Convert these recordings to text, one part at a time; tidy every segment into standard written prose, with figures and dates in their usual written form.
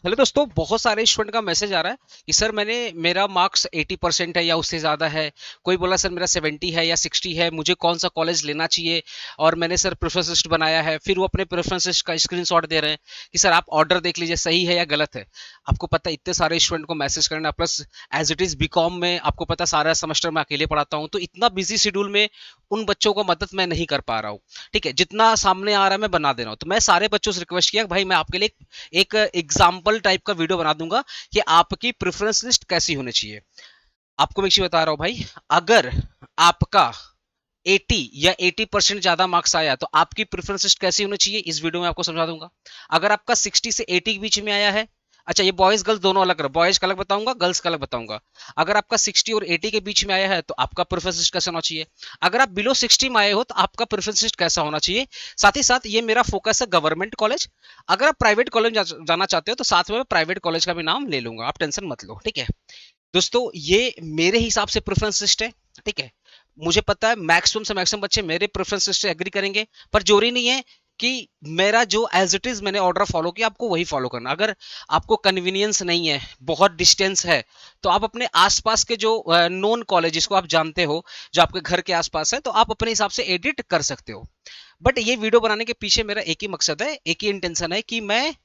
Hello दोस्तों, बहुत सारे स्टूडेंट का मैसेज आ रहा है कि सर मेरा मार्क्स 80% है या उससे ज़्यादा है। कोई बोला सर मेरा 70 है या 60 है, मुझे कौन सा कॉलेज लेना चाहिए। और मैंने सर प्रेफरेंस लिस्ट बनाया है, फिर वो अपने प्रेफरेंस लिस्ट का स्क्रीनशॉट दे रहे हैं कि सर आप ऑर्डर देख लीजिए सही है या गलत है। आपको पता है इतने सारे स्टूडेंट को मैसेज करना, plus as it is BCom में आपको पता है सारा सेमेस्टर मैं अकेले पढ़ाता हूँ, तो इतना बिजी शेड्यूल में उन बच्चों को मदद मैं नहीं कर पा रहा हूँ। ठीक है, जितना सामने आ रहा है मैं बना दे रहा हूँ। तो मैं सारे बच्चों से रिक्वेस्ट किया कि भाई मैं आपके लिए एक एग्जाम्पल टाइप का वीडियो बना दूंगा कि आपकी प्रेफरेंस लिस्ट कैसी होनी चाहिए। आपको मैं एक चीज बता रहा हूं भाई, अगर आपका 80 या 80% ज्यादा मार्क्स आया तो आपकी प्रेफरेंस लिस्ट कैसी होनी चाहिए इस वीडियो में आपको समझा दूंगा। अगर आपका 60 से 80 के बीच में आया है, अच्छा ये बॉयज गर्ल्स दोनों अलग, बॉयज का अलग बताऊंगा, गर्ल्स का अलग बताऊंगा। अगर आपका 60 और 80 के बीच में आया है तो आपका प्रेफरेंस लिस्ट कैसा होना चाहिए। अगर आप बिलो 60 में आए हो तो आपका प्रेफरेंस लिस्ट कैसा होना चाहिए। साथ ही साथ ये मेरा फोकस है गवर्नमेंट कॉलेज। अगर आप प्राइवेट कॉलेज जाना चाहते हो तो साथ में मैं प्राइवेट कॉलेज का भी नाम ले लूंगा, आप टेंशन मत लो। ठीक है दोस्तों, ये मेरे हिसाब से प्रेफरेंस लिस्ट है। ठीक है, मुझे पता है मैक्सिमम से मैक्सिमम बच्चे मेरे प्रेफरेंस लिस्ट से एग्री करेंगे, पर जरूरी नहीं है कि मेरा जो एज इट इज मैंने ऑर्डर फॉलो किया आपको वही फॉलो करना। अगर आपको कन्वीनियंस नहीं है, बहुत डिस्टेंस है, तो आप अपने आसपास के जो नॉन कॉलेज जिसको आप जानते हो, जो आपके घर के आसपास है, तो आप अपने हिसाब से एडिट कर सकते हो। बट ये वीडियो बनाने के पीछे मेरा एक ही मकसद है, एक ही इंटेंशन है कि मैं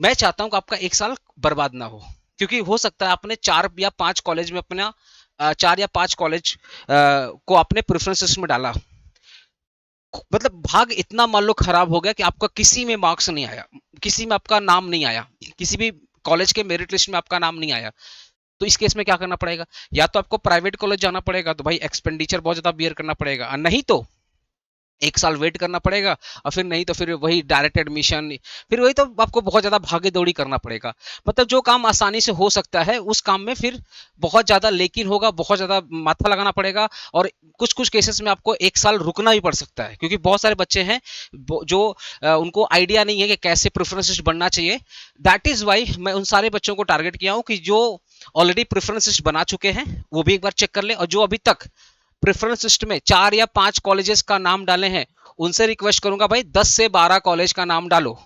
चाहता हूं कि आपका एक साल बर्बाद ना हो। क्योंकि हो सकता है आपने 4 या 5 कॉलेज में अपना 4 या 5 कॉलेज को अपने प्रेफरेंस लिस्ट में डाला, मतलब भाग इतना मान लो खराब हो गया कि आपका किसी में मार्क्स नहीं आया, किसी में आपका नाम नहीं आया, किसी भी कॉलेज के मेरिट लिस्ट में आपका नाम नहीं आया। तो इस केस में क्या करना पड़ेगा, या तो आपको प्राइवेट कॉलेज जाना पड़ेगा, तो भाई एक्सपेंडिचर बहुत ज्यादा बियर करना पड़ेगा, और नहीं तो 1 साल वेट करना पड़ेगा, और फिर नहीं तो फिर वही डायरेक्ट एडमिशन, फिर वही तो आपको बहुत ज्यादा भागे दौड़ी करना पड़ेगा। मतलब जो काम आसानी से हो सकता है उस काम में फिर बहुत ज्यादा लेकिन होगा, बहुत ज्यादा माथा लगाना पड़ेगा। और कुछ कुछ केसेस में आपको 1 साल रुकना भी पड़ सकता है, क्योंकि बहुत सारे बच्चे हैं जो उनको आइडिया नहीं है कि कैसे प्रेफरेंस बनना चाहिए। दैट इज वाई मैं उन सारे बच्चों को टारगेट किया हूं कि जो ऑलरेडी प्रेफरेंस बना चुके हैं वो भी एक बार चेक कर ले, और जो अभी तक प्रेफरेंस लिस्ट में 4 या 5 कॉलेजेस का नाम डाले हैं उनसे रिक्वेस्ट करूंगा भाई 10 से 12 कॉलेज का नाम डालो।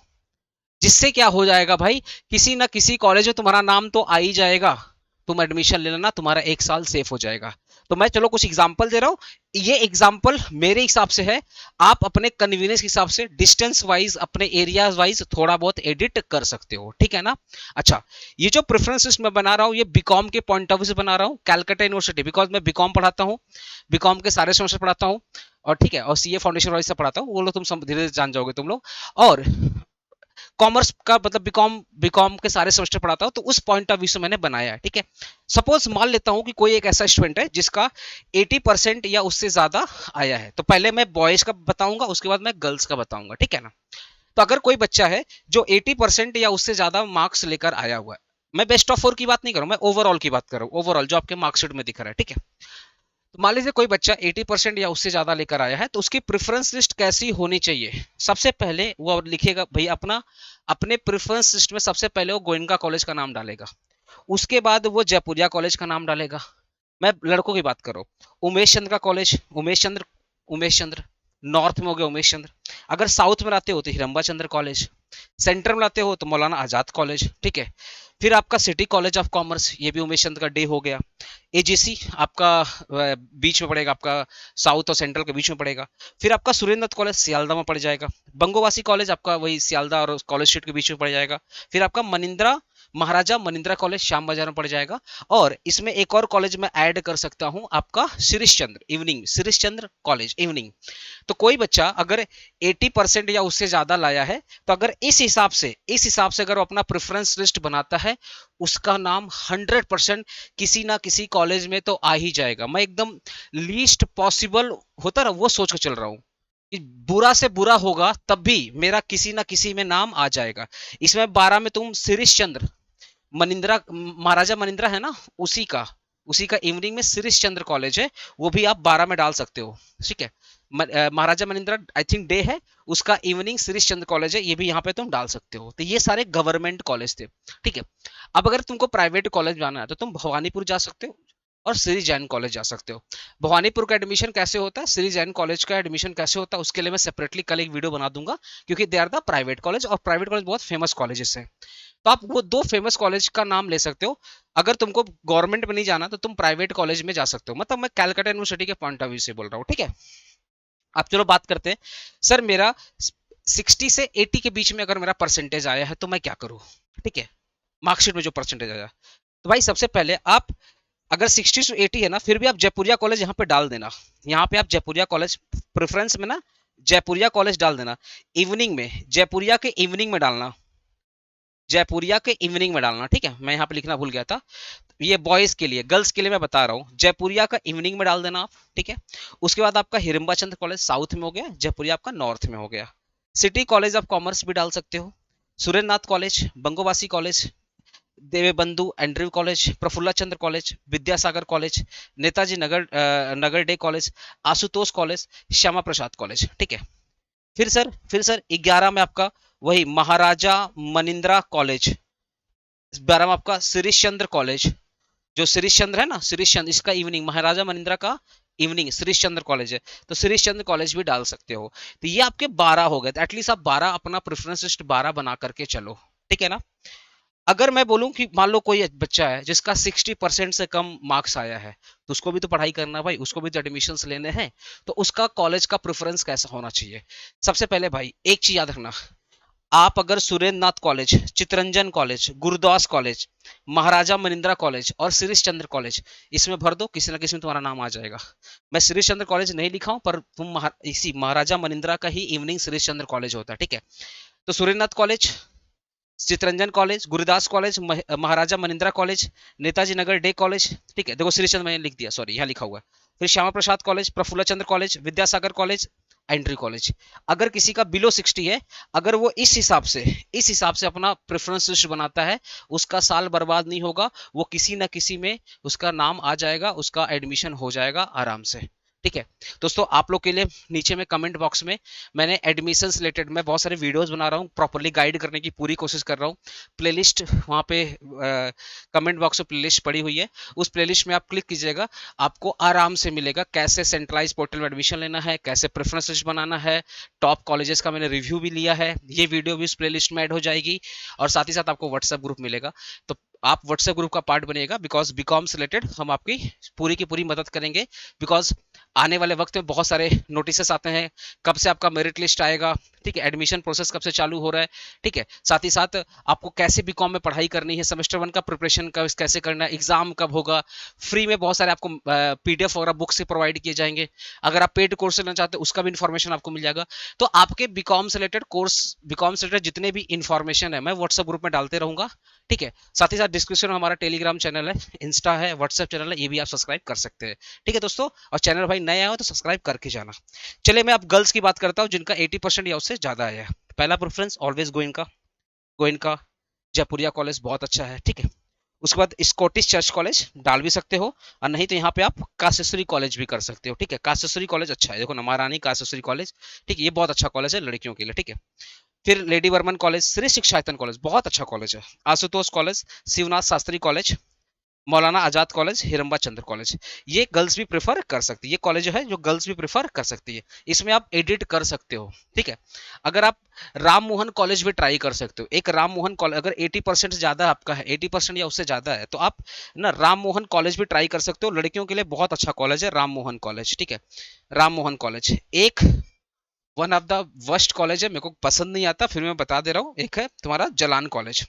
जिससे क्या हो जाएगा भाई, किसी ना किसी कॉलेज में तुम्हारा नाम तो आ ही जाएगा, तुम एडमिशन ले लेना, तुम्हारा 1 साल सेफ हो जाएगा। तो मैं चलो कुछ एग्जाम्पल दे रहा हूं, ये एग्जाम्पल मेरे हिसाब से है। आप अपने कन्वीनियंस के हिसाब से डिस्टेंस वाइज, अपने एरिया वाइज थोड़ा बहुत एडिट कर सकते हो, ठीक है ना। अच्छा, ये जो प्रेफरेंस मैं बना रहा हूँ ये बीकॉम के पॉइंट ऑफ व्यू से बना रहा हूँ, कैलकाटा यूनिवर्सिटी, बिकॉज मैं बीकॉम पढ़ाता हूँ, बीकॉम के सारे सेमेस्टर पढ़ाता हूँ। और ठीक है, और सीए फाउंडेशन वाइज से पढ़ाता हूँ, वो लोग तुम धीरे धीरे जान जाओगे तुम लोग। और कॉमर्स का मतलब बीकॉम बीकॉम के सारे सेमेस्टर पढ़ाता हूँ, तो उस पॉइंट ऑफ व्यू से मैंने बनाया है। ठीक है, सपोज मान लेता हूँ कि कोई एक ऐसा स्टूडेंट है जिसका 80% या उससे ज्यादा आया है, तो पहले मैं बॉयज का बताऊंगा, उसके बाद मैं गर्ल्स का बताऊंगा, ठीक है ना। तो अगर कोई बच्चा है जो 80% या उससे ज्यादा मार्क्स लेकर आया हुआ है, मैं बेस्ट ऑफ 4 की बात नहीं कर रहा हूं, मैं ओवरऑल की बात कर रहा हूं, ओवरऑल जो आपके मार्कशीट में दिख रहा है। ठीक है, तो मान लीजिए कोई बच्चा 80% या उससे ज्यादा लेकर आया है, तो उसकी प्रेफरेंस लिस्ट कैसी होनी चाहिए। सबसे पहले वो लिखेगा भाई अपना, अपने प्रेफरेंस लिस्ट में सबसे पहले वो गोयनका कॉलेज का नाम डालेगा, उसके बाद वो जयपुरिया कॉलेज का नाम डालेगा। मैं लड़कों की बात करूं, उमेश चंद्र का कॉलेज, उमेश चंद्र नॉर्थ में हो गया उमेश चंद्र। अगर साउथ में रहते हो तो हिरंबा चंद्र कॉलेज, सेंटर में लाते हो तो मौलाना आजाद कॉलेज। ठीक है, फिर आपका सिटी कॉलेज ऑफ कॉमर्स, ये भी उमेश चंद्र का डे हो गया। एजीसी आपका बीच में पड़ेगा, आपका साउथ और सेंट्रल के बीच में पड़ेगा। फिर आपका सुरेंद्र दत्त कॉलेज सियालदा में पड़ जाएगा। बंगोवासी कॉलेज आपका वही सियालदा और कॉलेज स्ट्रीट के बीच में पड़ जाएगा। फिर आपका मनिंद्रा, महाराजा मनिंद्रा कॉलेज श्याम बाजार में पड़ जाएगा। और इसमें एक और कॉलेज मैं ऐड कर सकता हूं, आपका शिरीष चंद्र evening, Shirish Chandra college evening. तो कोई बच्चा अगर 80% या उससे ज्यादा लाया है, तो अगर इस हिसाब से अगर वो अपना प्रेफरेंस लिस्ट बनाता है, उसका नाम 100% किसी ना किसी कॉलेज में तो आ ही जाएगा। मैं एकदम लीस्ट पॉसिबल होता ना वो सोच कर चल रहा हूं, बुरा से बुरा होगा तब भी मेरा किसी ना किसी में नाम आ जाएगा। इसमें 12 में तुम शिरीष चंद्र मनिंद्रा, महाराजा मनिंद्रा है ना, उसी का इवनिंग में शिरीष चंद्र कॉलेज है, वो भी आप 12 में डाल सकते हो। ठीक है, महाराजा मनिंद्रा आई थिंक डे है, उसका इवनिंग शिरीष चंद्र कॉलेज है, ये भी यहाँ पे तुम डाल सकते हो। तो ये सारे गवर्नमेंट कॉलेज थे। ठीक है, अब अगर तुमको प्राइवेट कॉलेज जाना है तो तुम भवानीपुर जा सकते हो और श्री जैन कॉलेज जा सकते हो। भवानीपुर का एडमिशन कैसे होता है, श्री जैन कॉलेज का एडमिशन कैसे होता है, उसके लिए मैं सेपरेटली कल एक वीडियो बना दूंगा, क्योंकि they are the private college, और प्राइवेट कॉलेज बहुत फेमस कॉलेजेस हैं। तो आप वो 2 फेमस कॉलेज का नाम ले सकते हो। अगर तुमको गवर्नमेंट में नहीं जाना तो तुम प्राइवेट कॉलेज में जा सकते हो, मतलब मैं कैलकाटा यूनिवर्सिटी के पॉइंट ऑफ व्यू से बोल रहा हूँ, ठीक है। अब चलो बात करते हैं, सर मेरा 60 से 80 के बीच में अगर मेरा परसेंटेज आया है तो मैं क्या करूँ, ठीक है, मार्कशीट में जो परसेंटेज आया। तो भाई सबसे पहले आप, अगर 60 से 80 है ना, फिर भी आप जयपुरिया कॉलेज यहाँ पे डाल देना। यहाँ पे आप जयपुरिया कॉलेज प्रेफरेंस में ना जयपुरिया कॉलेज डाल देना। इवनिंग में जयपुरिया के इवनिंग में डालना, जयपुरिया के इवनिंग में डालना, ठीक है। मैं यहाँ पे लिखना भूल गया था, ये बॉयज के लिए, गर्ल्स के लिए मैं बता रहा हूँ, जयपुरिया का इवनिंग में डाल देना आप, ठीक है। उसके बाद आपका हिरम्बा चंद्र कॉलेज साउथ में हो गया, जयपुरिया आपका नॉर्थ में हो गया। सिटी कॉलेज ऑफ कॉमर्स भी डाल सकते हो, Surendranath college, Bangabasi college, Dinabandhu Andrew college, Prafulla Chandra college, Vidyasagar college, Netaji Nagar day college, Ashutosh college, Shyama Prasad college, ठीक है। फिर सर 11 में आपका वही महाराजा मनिंद्रा कॉलेज, 12 में आपका शिरीष चंद्र कॉलेज, जो शिरीष चंद्र है ना, शिरीष चंद्र, इसका इवनिंग, महाराजा मनिंद्रा का इवनिंग शिरीष चंद्र कॉलेज है, तो शिरीष चंद्र कॉलेज भी डाल सकते हो। तो ये आपके 12 हो गए, तो एटलीस्ट आप 12 अपना प्रेफरेंस लिस्ट 12 बना करके चलो, ठीक है ना। अगर मैं बोलूं कि मान लो कोई बच्चा है जिसका 60% से कम मार्क्स आया है, तो उसको भी तो पढ़ाई करना भाई, उसको भी तो एडमिशन लेने हैं, तो उसका कॉलेज का प्रेफरेंस कैसा होना चाहिए। सबसे पहले भाई एक चीज याद रखना, आप अगर Surendranath college, Chittaranjan college, Gurudas college, Maharaja Manindra college और शिरीष चंद्र कॉलेज इसमें भर दो, किसी ना किसी में तुम्हारा नाम आ जाएगा। मैं शिरीष चंद्र कॉलेज नहीं लिखा हूं, पर तुम इसी महाराजा मनिंद्रा का ही इवनिंग शिरीष चंद्र कॉलेज होता है, ठीक है। तो Surendranath college, Chittaranjan college, Gurudas college, Maharaja Manindra college, Netaji Nagar day college, ठीक है। देखो श्रीचंद मैंने लिख दिया, सॉरी यहाँ लिखा हुआ है। फिर Shyama Prasad college, Prafulla Chandra college, Vidyasagar college, entry college. अगर किसी का बिलो 60 है, अगर वो इस हिसाब से अपना प्रेफरेंस लिस्ट बनाता है, उसका साल बर्बाद नहीं होगा, वो किसी ना किसी में उसका नाम आ जाएगा, उसका एडमिशन हो जाएगा आराम से, ठीक है। दोस्तों आप लोग के लिए नीचे में कमेंट बॉक्स में मैंने एडमिशन रिलेटेड मैं बहुत सारे वीडियोस बना रहा हूँ, प्रॉपर्ली गाइड करने की पूरी कोशिश कर रहा हूँ। प्लेलिस्ट वहाँ पे कमेंट बॉक्स में प्लेलिस्ट पड़ी हुई है, उस प्लेलिस्ट में आप क्लिक कीजिएगा, आपको आराम से मिलेगा कैसे सेंट्रलाइज पोर्टल में एडमिशन लेना है, कैसे प्रेफरेंस लिस्ट बनाना है, टॉप कॉलेजेस का मैंने रिव्यू भी लिया है, ये वीडियो भी उस प्लेलिस्ट में ऐड हो जाएगी। और साथ ही साथ आपको व्हाट्सएप ग्रुप मिलेगा, तो आप व्हाट्सएप ग्रुप का पार्ट बनिएगा, बिकॉज बीकॉम से रिलेटेड हम आपकी पूरी की पूरी मदद करेंगे। बिकॉज आने वाले वक्त में बहुत सारे नोटिस आते हैं, कब से आपका मेरिट लिस्ट आएगा, ठीक है, एडमिशन प्रोसेस कब से चालू हो रहा है, ठीक है। साथ ही साथ आपको कैसे बीकॉम में पढ़ाई करनी है, सेमेस्टर 1 का प्रिपरेशन कैसे करना है, एग्जाम कब होगा, फ्री में बहुत सारे आपको पीडीएफ वगैरह बुक से प्रोवाइड किए जाएंगे। अगर आप पेड कोर्स लेना चाहते हैं उसका भी इन्फॉर्मेशन आपको मिल जाएगा। तो आपके बीकॉम से रिलेटेड कोर्स, बीकॉम से रिलेटेड जितने भी इन्फॉर्मेशन है मैं व्हाट्सएप ग्रुप में डालते रहूंगा, ठीक है। साथ ही साथ डिस्क्रिप्शन में हमारा टेलीग्राम चैनल है, इंस्टा है, व्हाट्सएप चैनल है, ये भी आप सब्सक्राइब कर सकते हैं, ठीक है दोस्तों। और चैनल भाई नए आए हो तो सब्सक्राइब करके जाना। चलिए मैं अब गर्ल्स की बात करता हूँ जिनका 80% या उससे ज्यादा आया है। पहला preference always Goenka Jaipuria college बहुत अच्छा है, ठीक है। उसके बाद स्कॉटिश चर्च कॉलेज डाल भी सकते हो, और नहीं तो यहाँ पे आप कासेसरी कॉलेज भी कर सकते हो, ठीक है। कासेसरी कॉलेज अच्छा है, देखो ना, महारानी कासेसरी कॉलेज, ठीक है, ये बहुत अच्छा कॉलेज है लड़कियों के लिए, ठीक है। फिर lady Barman college, Shri Shikshayatan college बहुत अच्छा कॉलेज है, Ashutosh college, Shivnath Shastri college, Maulana Azad college, Heramba Chandra college, ये गर्ल्स भी प्रेफर कर सकती है, ये कॉलेज है जो गर्ल्स भी प्रेफर कर सकती है। इसमें आप एडिट कर सकते हो, ठीक है। अगर आप राम मोहन कॉलेज भी ट्राई कर सकते हो, एक राम मोहन कॉलेज अगर 80% ज्यादा आपका है, 80% या उससे ज्यादा है, तो आप ना राम मोहन कॉलेज भी ट्राई कर सकते हो, लड़कियों के लिए बहुत अच्छा कॉलेज है राम मोहन कॉलेज, ठीक है। राम मोहन कॉलेज एक one of the worst college है, मेरे को पसंद नहीं आता, फिर मैं बता दे रहा हूँ। एक है तुम्हारा जलान कॉलेज,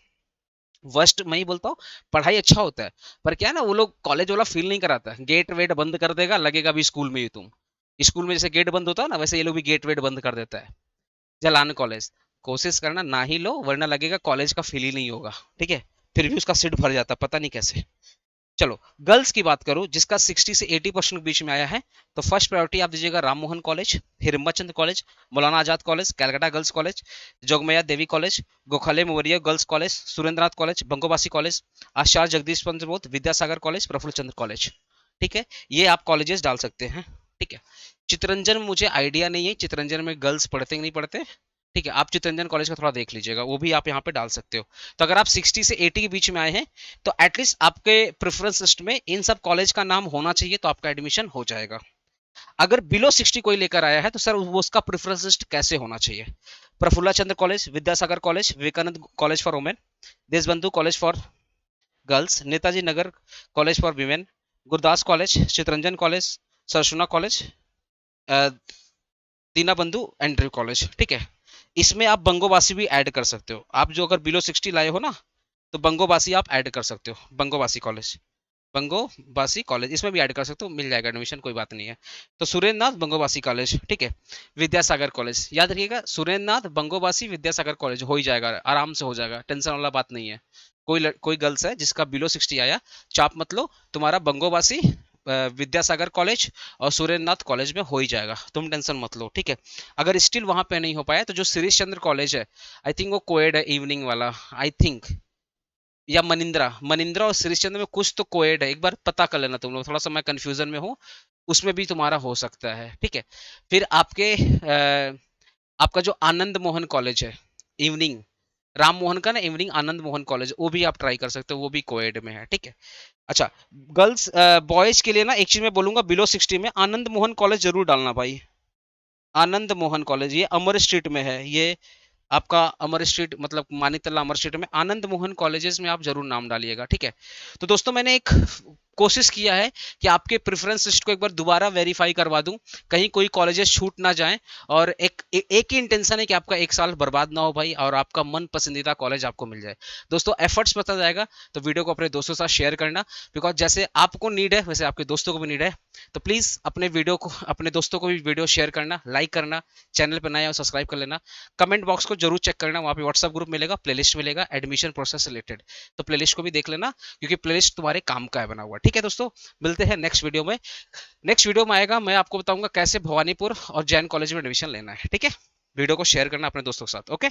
वर्स्ट मैं ही बोलता हूँ, पढ़ाई अच्छा होता है, पर क्या है ना, वो लोग कॉलेज वाला फील नहीं कराता, गेट वेट बंद कर देगा, लगेगा भी स्कूल में ही तुम, स्कूल में जैसे गेट बंद होता है ना, वैसे ये लोग भी गेट वेट बंद कर देता है। जलान कॉलेज कोशिश करना ना ही लो, वरना लगेगा कॉलेज का फील ही नहीं होगा, ठीक है। फिर भी उसका सीट भर जाता, पता नहीं कैसे। चलो गर्ल्स की बात करूं, जिसका 60 से 80% के बीच में आया है, तो फर्स्ट प्रायोरिटी आप दीजिएगा Ram Mohan college, Heramba Chandra college, Maulana Azad college, Calcutta girls college, Jogamaya Devi college, Gokhale memorial girls college, Surendranath college, Bangabasi college, Acharya Jagadish Chandra Bose, Vidyasagar college, Prafulla Chandra college, ठीक है। ये आप कॉलेजेस डाल सकते हैं, ठीक है। चितरंजन मुझे आइडिया नहीं है, चितरंजन में गर्ल्स पढ़ते नहीं पढ़ते, ठीक है। आप चितरंजन कॉलेज का थोड़ा देख लीजिएगा, वो भी आप यहाँ पे डाल सकते हो। तो अगर आप 60 से 80 के बीच में आए हैं, तो एटलीस्ट आपके प्रेफरेंस लिस्ट में इन सब कॉलेज का नाम होना चाहिए, तो आपका एडमिशन हो जाएगा। अगर बिलो 60 कोई लेकर आया है, तो सर वो उसका प्रेफरेंस लिस्ट कैसे होना चाहिए। Prafulla Chandra college, Vidyasagar college, Vivekananda college for women, Deshbandhu college for girls, Netaji Nagar college for women, Gurudas college, Chittaranjan college, Sarsuna college, Dinabandhu Andrew college. ठीक है, इसमें आप बंगोबासी भी ऐड कर सकते हो। आप जो अगर बिलो 60 लाए हो ना, तो बंगोबासी आप ऐड कर सकते हो। बंगोबासी कॉलेज, बंगोबासी कॉलेज इसमें भी ऐड कर सकते हो, मिल जाएगा एडमिशन, कोई बात नहीं है। तो सुरेंद्र नाथ बंगोबासी कॉलेज, ठीक है। विद्यासागर कॉलेज, याद रखिएगा, सुरेंद्र नाथ बंगोबासी विद्यासागर कॉलेज हो ही जाएगा, आराम से हो जाएगा, टेंशन वाला बात नहीं है। कोई गर्ल्स है जिसका बिलो 60 आया, चाप मत लो, तुम्हारा बंगोबासी विद्यासागर कॉलेज और सुरेंद्र नाथ कॉलेज में हो ही जाएगा, तुम टेंशन मत लो, ठीक है। अगर स्टिल वहां पे नहीं हो पाया तो जो शिरीष चंद्र कॉलेज है, आई थिंक वो कोएड है, इवनिंग वाला, आई थिंक, या मनिंद्रा, मनिंद्रा और श्रीश चंद्र में कुछ तो कोएड है, एक बार पता कर लेना तुम लोग, थोड़ा सा मैं कंफ्यूजन में हूँ, उसमें भी तुम्हारा हो सकता है, ठीक है। फिर आपका जो आनंद मोहन कॉलेज है, इवनिंग, राम मोहन का ना इवनिंग, आनंद मोहन कॉलेज, वो भी आप ट्राई कर सकते हो, वो भी कोएड में है, ठीक है। अच्छा, गर्ल्स बॉयज के लिए ना एक चीज मैं बोलूंगा, बिलो 60 में आनंद मोहन कॉलेज जरूर डालना भाई। आनंद मोहन कॉलेज, ये अमर स्ट्रीट में है, ये आपका अमर स्ट्रीट मतलब मानिकतला अमर स्ट्रीट में आनंद मोहन कॉलेजेस में आप जरूर नाम डालिएगा, ठीक है। तो दोस्तों मैंने एक कोशिश किया है कि आपके प्रेफरेंस लिस्ट को एक बार दोबारा वेरीफाई करवा दूं, कहीं कोई कॉलेजेस छूट ना जाएं, और एक ही इंटेंशन है कि आपका एक साल बर्बाद ना हो भाई, और आपका मन पसंदीदा कॉलेज आपको मिल जाए। दोस्तों एफर्ट्स पता जाएगा, तो वीडियो को अपने दोस्तों के साथ शेयर करना, बिकॉज जैसे आपको नीड है वैसे आपके दोस्तों को भी नीड है। तो प्लीज अपने वीडियो को, अपने दोस्तों को भी वीडियो शेयर करना, लाइक करना, चैनल पर नया हो सब्सक्राइब कर लेना, कमेंट बॉक्स को जरूर चेक करना, वहां पे व्हाट्सएप ग्रुप मिलेगा, प्लेलिस्ट मिलेगा एडमिशन प्रोसेस रिलेटेड, तो प्लेलिस्ट को भी देख लेना, क्योंकि प्लेलिस्ट तुम्हारे काम का है बना हुआ, ठीक है दोस्तों। मिलते हैं नेक्स्ट वीडियो में। नेक्स्ट वीडियो में आएगा, मैं आपको बताऊंगा कैसे भवानीपुर और जैन कॉलेज में एडमिशन लेना है, ठीक है। वीडियो को शेयर करना अपने दोस्तों के साथ, ओके।